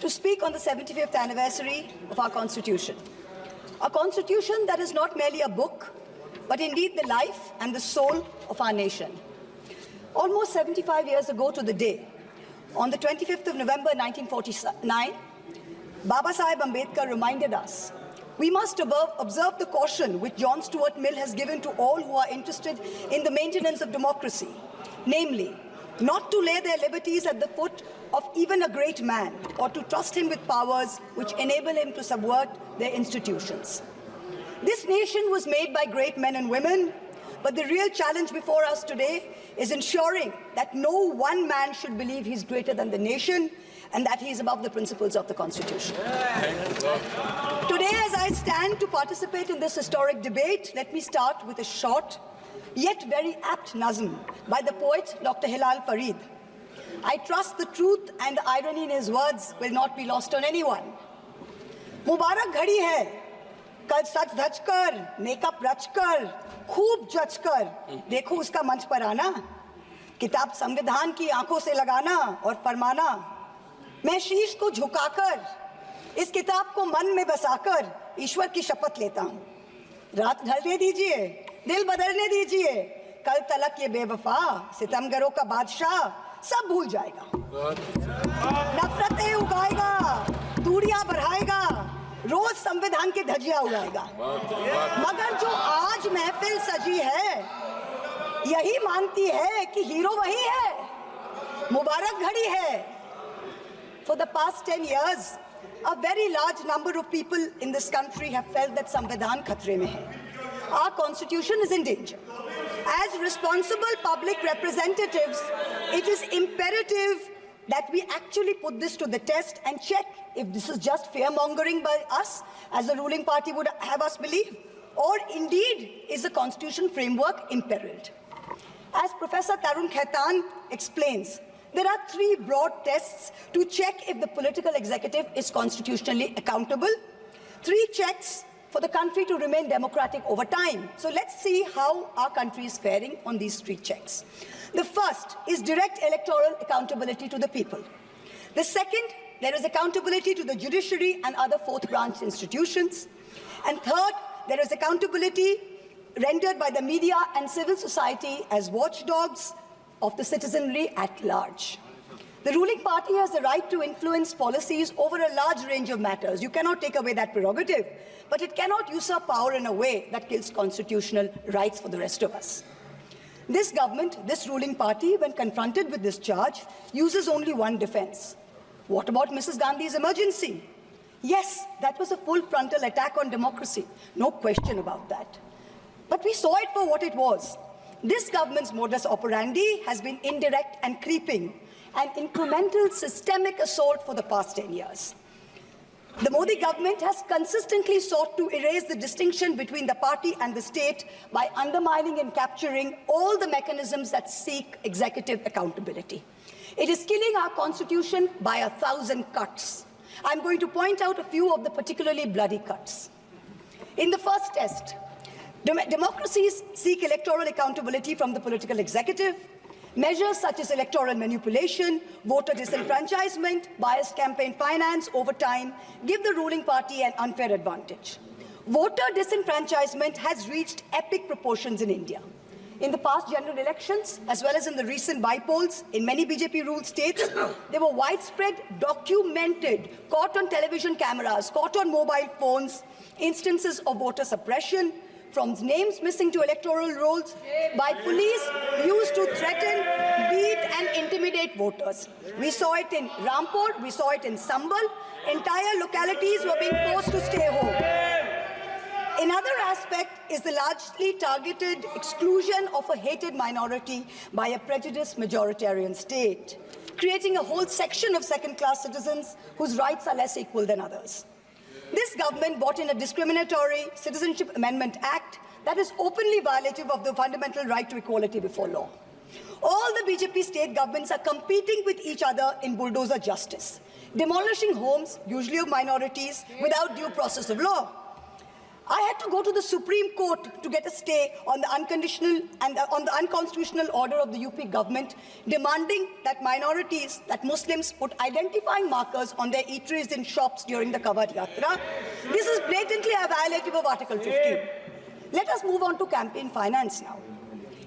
to speak on the 75th anniversary of our Constitution. A Constitution that is not merely a book, but indeed the life and the soul of our nation. Almost 75 years ago to the day, on the 25th of November 1949, Baba Saheb Ambedkar reminded us we must observe the caution which John Stuart Mill has given to all who are interested in the maintenance of democracy, namely, not to lay their liberties at the foot of even a great man or to trust him with powers which enable him to subvert their institutions. This nation was made by great men and women, but the real challenge before us today is ensuring that no one man should believe he's greater than the nation and that he is above the principles of the Constitution. Today, as I stand to participate in this historic debate, let me start with a short, yet very apt nazm by the poet Dr. Hilal Farid. I trust the truth and the irony in his words will not be lost on anyone. Mubarak ghadi hai, kal sach dhaj kar, makeup rach kar, खूब जच कर देखो उसका मंच पर आना, किताब संविधान की आंखों से लगाना और फरमाना, मैं शीश को झुकाकर इस किताब को मन में बसाकर ईश्वर की शपथ लेता हूँ। रात ढलने दीजिए, दिल बदलने दीजिए, कल तलक ये बेवफा सितमगरों का बादशाह सब भूल जाएगा, नफरतें उगाएगा, दूरियां बढ़ाएगा, रोज संविधान की धज्जियां उड़ाएगा। मगर जो आज महफिल सजी है यही मानती है कि हीरो वही है, मुबारक घड़ी है। For the past 10 years, a very large number of people in this country have felt that संविधान खतरे में है. Our constitution is in danger. As responsible public representatives, it is imperative that we actually put this to the test and check if this is just fear-mongering by us, as the ruling party would have us believe, or indeed is the constitution framework imperiled. As Professor Tarun Khaitan explains, there are three broad tests to check if the political executive is constitutionally accountable, three checks for the country to remain democratic over time. So let's see how our country is faring on these three checks. The first is direct electoral accountability to the people. The second, there is accountability to the judiciary and other fourth branch institutions. And third, there is accountability rendered by the media and civil society as watchdogs of the citizenry at large. The ruling party has the right to influence policies over a large range of matters. You cannot take away that prerogative, but it cannot usurp power in a way that kills constitutional rights for the rest of us. This government, this ruling party, when confronted with this charge, uses only one defense. What about Mrs. Gandhi's emergency? Yes, that was a full frontal attack on democracy. No question about that. But we saw it for what it was. This government's modus operandi has been indirect and creeping, an incremental systemic assault for the past 10 years. The Modi government has consistently sought to erase the distinction between the party and the state by undermining and capturing all the mechanisms that seek executive accountability. It is killing our constitution by 1,000 cuts. I'm going to point out a few of the particularly bloody cuts. In the first test, democracies seek electoral accountability from the political executive. Measures such as electoral manipulation, voter disenfranchisement, biased campaign finance over time give the ruling party an unfair advantage. Voter disenfranchisement has reached epic proportions in India. In the past general elections, as well as in the recent by-polls in many BJP-ruled states, there were widespread, documented, caught on television cameras, caught on mobile phones, instances of voter suppression, from names missing to electoral rolls, by police used to threaten, beat and intimidate voters. We saw it in Rampur, we saw it in Sambal. Entire localities were being forced to stay home. Another aspect is the largely targeted exclusion of a hated minority by a prejudiced majoritarian state, creating a whole section of second-class citizens whose rights are less equal than others. This government brought in a discriminatory Citizenship Amendment Act that is openly violative of the fundamental right to equality before law. All the BJP state governments are competing with each other in bulldozer justice, demolishing homes, usually of minorities, without due process of law. I had to go to the Supreme Court to get a stay on the unconditional and on the unconstitutional order of the UP government, demanding that minorities, that Muslims, put identifying markers on their eateries in shops during the Kawad Yatra. This is blatantly a violative of Article 15. Let us move on to campaign finance now.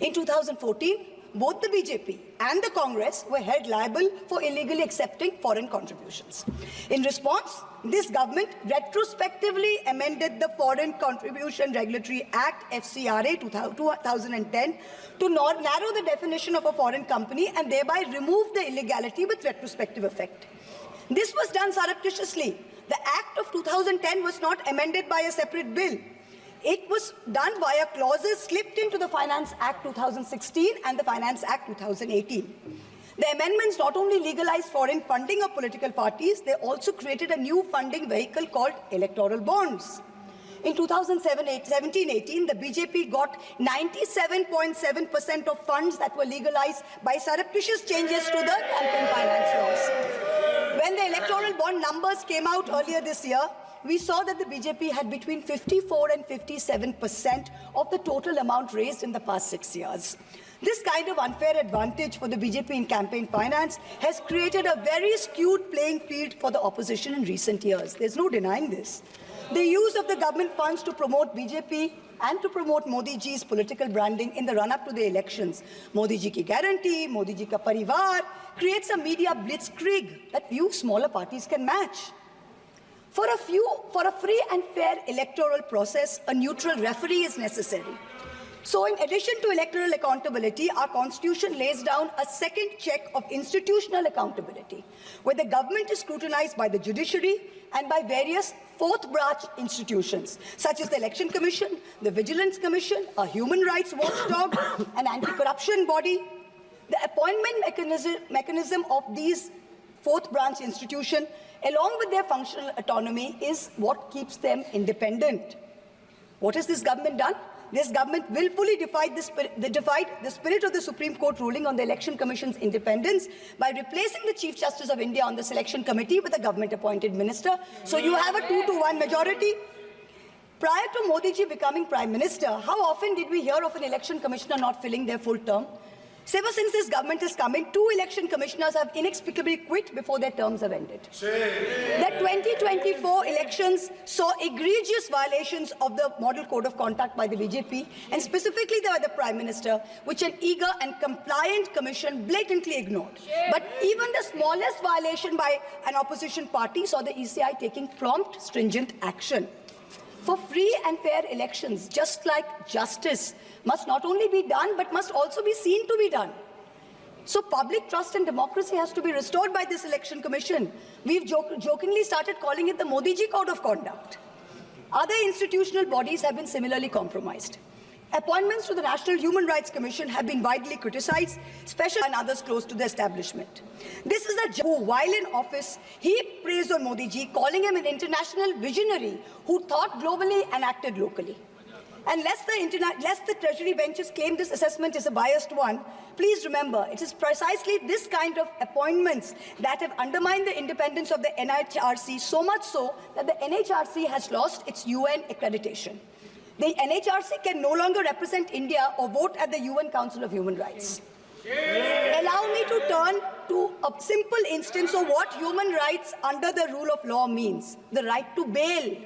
In 2014, both the BJP and the Congress were held liable for illegally accepting foreign contributions. In response, this government retrospectively amended the Foreign Contribution Regulatory Act, FCRA 2010, to narrow the definition of a foreign company and thereby remove the illegality with retrospective effect. This was done surreptitiously. The Act of 2010 was not amended by a separate bill. It was done via clauses slipped into the Finance Act 2016 and the Finance Act 2018. The amendments not only legalized foreign funding of political parties, they also created a new funding vehicle called electoral bonds. In 2017-18, the BJP got 97.7% of funds that were legalized by surreptitious changes to the campaign finance laws. When the electoral bond numbers came out earlier this year, we saw that the BJP had between 54 and 57% of the total amount raised in the past 6 years. This kind of unfair advantage for the BJP in campaign finance has created a very skewed playing field for the opposition in recent years. There's no denying this. The use of the government funds to promote BJP and to promote Modi ji's political branding in the run-up to the elections, Modi ji ki guarantee, Modi ji ka parivar, creates a media blitzkrieg that few smaller parties can match. For a free and fair electoral process, a neutral referee is necessary. So in addition to electoral accountability, our constitution lays down a second check of institutional accountability, where the government is scrutinized by the judiciary and by various fourth branch institutions, such as the Election Commission, the Vigilance Commission, a human rights watchdog, an anti-corruption body. The appointment mechanism of these fourth branch institutions, along with their functional autonomy, is what keeps them independent. What has this government done? This government willfully defied the spirit of the Supreme Court ruling on the Election Commission's independence by replacing the Chief Justice of India on the selection committee with a government-appointed minister. So you have a 2-to-1 majority. Prior to Modi ji becoming Prime Minister, how often did we hear of an election commissioner not filling their full term? So ever since this government has come in, 2 election commissioners have inexplicably quit before their terms have ended. The 2024 elections saw egregious violations of the Model Code of Conduct by the BJP, and specifically by the Prime Minister, which an eager and compliant commission blatantly ignored. But even the smallest violation by an opposition party saw the ECI taking prompt, stringent action. For free and fair elections, just like justice must not only be done, but must also be seen to be done. So public trust in democracy has to be restored by this election commission. We've jokingly started calling it the Modi ji Code of Conduct. Other institutional bodies have been similarly compromised. Appointments to the National Human Rights Commission have been widely criticized, especially by others close to the establishment. This is a judge who, while in office, heaped praise on Modi ji, calling him an international visionary who thought globally and acted locally. And lest the Treasury benches claim this assessment is a biased one, please remember, it is precisely this kind of appointments that have undermined the independence of the NHRC, so much so that the NHRC has lost its UN accreditation. The NHRC can no longer represent India or vote at the UN Council of Human Rights. Allow me to turn to a simple instance of what human rights under the rule of law means, the right to bail.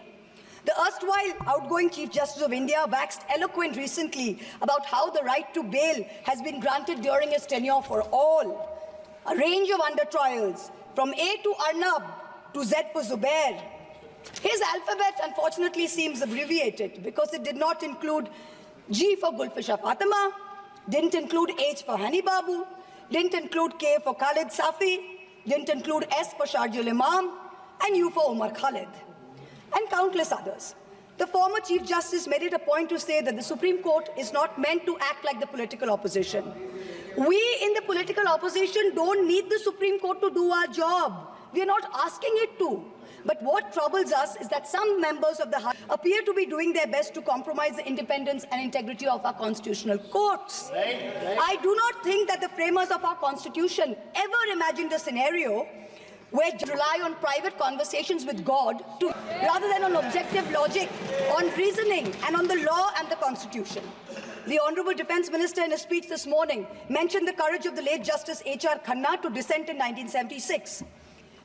The erstwhile outgoing Chief Justice of India waxed eloquent recently about how the right to bail has been granted during his tenure for all. A range of under-trials, from A to Arnab to Z for Zubair. His alphabet, unfortunately, seems abbreviated because it did not include G for Gulfisha Fatima, didn't include H for Hani Babu, didn't include K for Khalid Safi, didn't include S for Sharjul Imam, and U for Omar Khalid, and countless others. The former Chief Justice made it a point to say that the Supreme Court is not meant to act like the political opposition. We in the political opposition don't need the Supreme Court to do our job. We are not asking it to. But what troubles us is that some members of the House appear to be doing their best to compromise the independence and integrity of our constitutional courts. I do not think that the framers of our constitution ever imagined a scenario where you rely on private conversations with God rather than on objective logic, on reasoning, and on the law and the Constitution. The Honourable Defence Minister in a speech this morning mentioned the courage of the late Justice H.R. Khanna to dissent in 1976.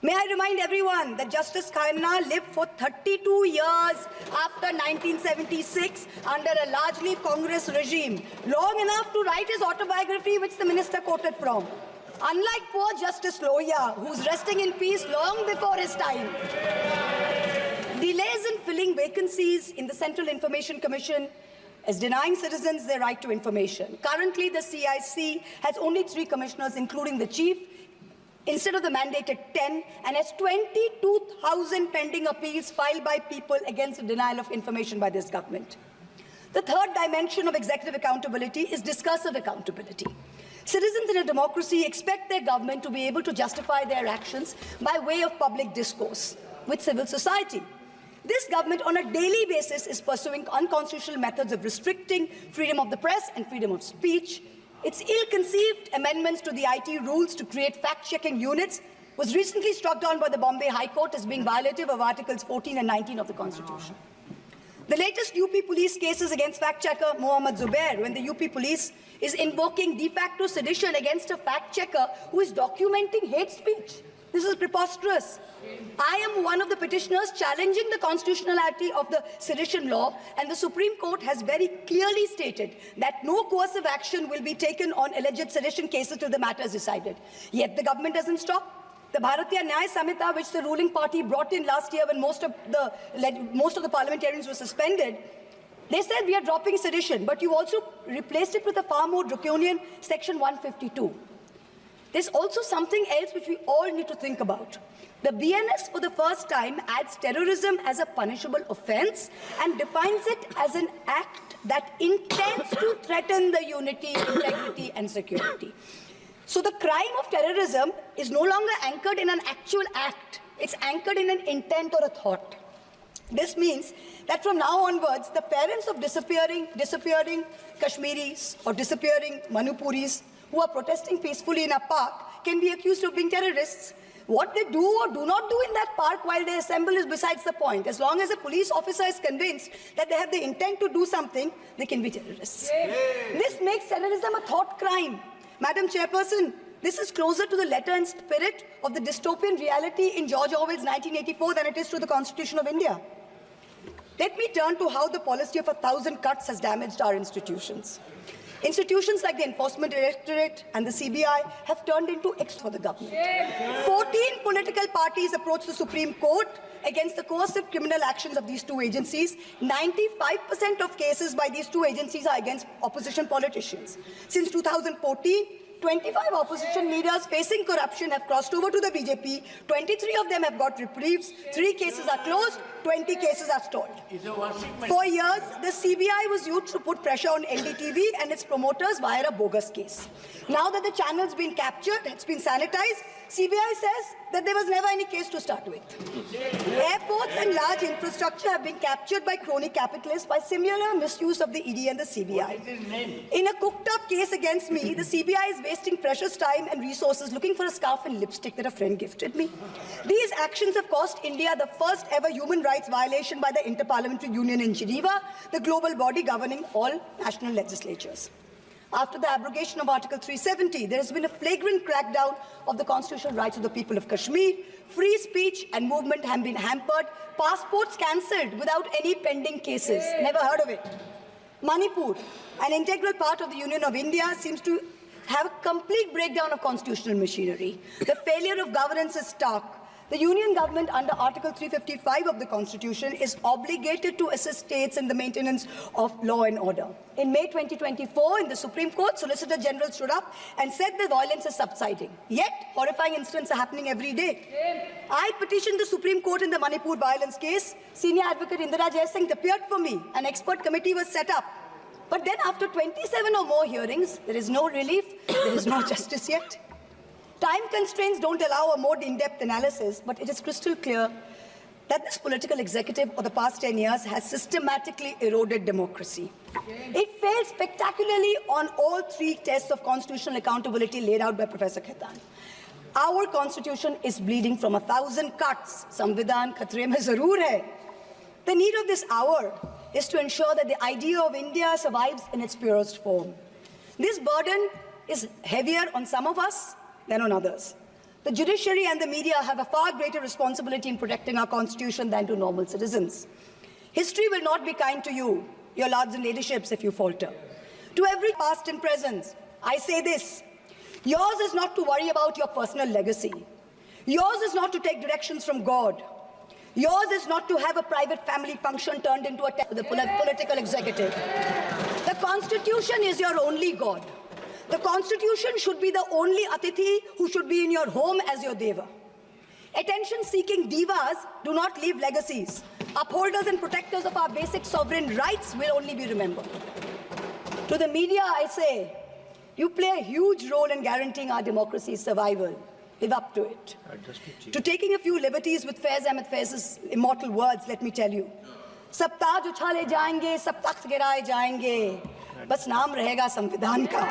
May I remind everyone that Justice Khanna lived for 32 years after 1976 under a largely Congress regime, long enough to write his autobiography, which the minister quoted from. Unlike poor Justice Lohia, who's resting in peace long before his time. Delays in filling vacancies in the Central Information Commission is denying citizens their right to information. Currently, the CIC has only 3 commissioners, including the chief, instead of the mandated 10, and has 22,000 pending appeals filed by people against the denial of information by this government. The third dimension of executive accountability is discursive accountability. Citizens in a democracy expect their government to be able to justify their actions by way of public discourse with civil society. This government on a daily basis is pursuing unconstitutional methods of restricting freedom of the press and freedom of speech. Its ill-conceived amendments to the IT rules to create fact-checking units was recently struck down by the Bombay High Court as being violative of Articles 14 and 19 of the Constitution. The latest UP police cases against fact-checker Mohammad Zubair, when the UP police is invoking de facto sedition against a fact-checker who is documenting hate speech. This is preposterous. I am one of the petitioners challenging the constitutionality of the sedition law, and the Supreme Court has very clearly stated that no coercive action will be taken on alleged sedition cases till the matter is decided. Yet the government doesn't stop. The Bharatiya Nyaya Samhita, which the ruling party brought in last year when most of the parliamentarians were suspended, they said we are dropping sedition, but you also replaced it with a far more draconian Section 152. There's also something else which we all need to think about. The BNS for the first time adds terrorism as a punishable offence and defines it as an act that intends to threaten the unity, integrity and security. So the crime of terrorism is no longer anchored in an actual act. It's anchored in an intent or a thought. This means that from now onwards, the parents of disappearing Kashmiris or disappearing Manipuris who are protesting peacefully in a park can be accused of being terrorists. What they do or do not do in that park while they assemble is besides the point. As long as a police officer is convinced that they have the intent to do something, they can be terrorists. This makes terrorism a thought crime. Madam Chairperson, this is closer to the letter and spirit of the dystopian reality in George Orwell's 1984 than it is to the Constitution of India. Let me turn to how the policy of 1,000 cuts has damaged our institutions. Institutions like the Enforcement Directorate and the CBI have turned into X for the government. 14 political parties approached the Supreme Court against the coercive criminal actions of these two agencies. 95% of cases by these two agencies are against opposition politicians. Since 2014, 25 opposition leaders facing corruption have crossed over to the BJP. 23 of them have got reprieves. 3 cases are closed. 20 cases are stalled. For years, the CBI was used to put pressure on NDTV and its promoters via a bogus case. Now that the channel's been captured, it's been sanitized, CBI says that there was never any case to start with. Airports and large infrastructure have been captured by crony capitalists by similar misuse of the ED and the CBI. In a cooked-up case against me, the CBI is wasting precious time and resources looking for a scarf and lipstick that a friend gifted me. These actions have cost India the first ever human rights violation by the Interparliamentary Union in Geneva, the global body governing all national legislatures. After the abrogation of Article 370, there has been a flagrant crackdown of the constitutional rights of the people of Kashmir. Free speech and movement have been hampered. Passports cancelled without any pending cases. Never heard of it. Manipur, an integral part of the Union of India, seems to have a complete breakdown of constitutional machinery. The failure of governance is stark. The Union government under Article 355 of the Constitution is obligated to assist states in the maintenance of law and order. In May 2024, in the Supreme Court, Solicitor General stood up and said the violence is subsiding. Yet, horrifying incidents are happening every day. I petitioned the Supreme Court in the Manipur violence case. Senior Advocate Indira Jaisingh appeared for me. An expert committee was set up. But then after 27 or more hearings, there is no relief, there is no justice yet. Time constraints don't allow a more in-depth analysis, but it is crystal clear that this political executive for the past 10 years has systematically eroded democracy. It failed spectacularly on all 3 tests of constitutional accountability laid out by Professor Khaitan. Our constitution is bleeding from 1,000 cuts. Samvidhan khatre mein zarur hai. The need of this hour is to ensure that the idea of India survives in its purest form. This burden is heavier on some of us than on others. The judiciary and the media have a far greater responsibility in protecting our constitution than to normal citizens. History will not be kind to you, your lords and ladyships, if you falter. To every past and present, I say this: yours is not to worry about your personal legacy. Yours is not to take directions from God. Yours is not to have a private family function turned into the political executive. The Constitution is your only God. The Constitution should be the only Atithi who should be in your home as your Deva. Attention-seeking divas do not leave legacies. Upholders and protectors of our basic sovereign rights will only be remembered. To the media, I say, you play a huge role in guaranteeing our democracy's survival. Live up to it. To taking a few liberties with Faiz Ahmed Faiz's immortal words, let me tell you. सब ताज उछाले जाएंगे, सब तख्त गिराए जाएंगे, बस नाम रहेगा संविधान का.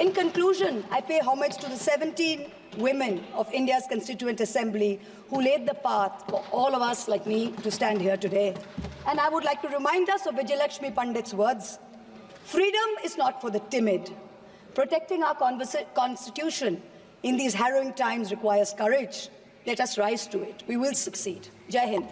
In conclusion, I pay homage to the 17 women of India's Constituent Assembly who laid the path for all of us like me to stand here today. And I would like to remind us of Vijayalakshmi Pandit's words. Freedom is not for the timid. Protecting our constitution in these harrowing times requires courage. Let us rise to it. We will succeed. Jai Hind.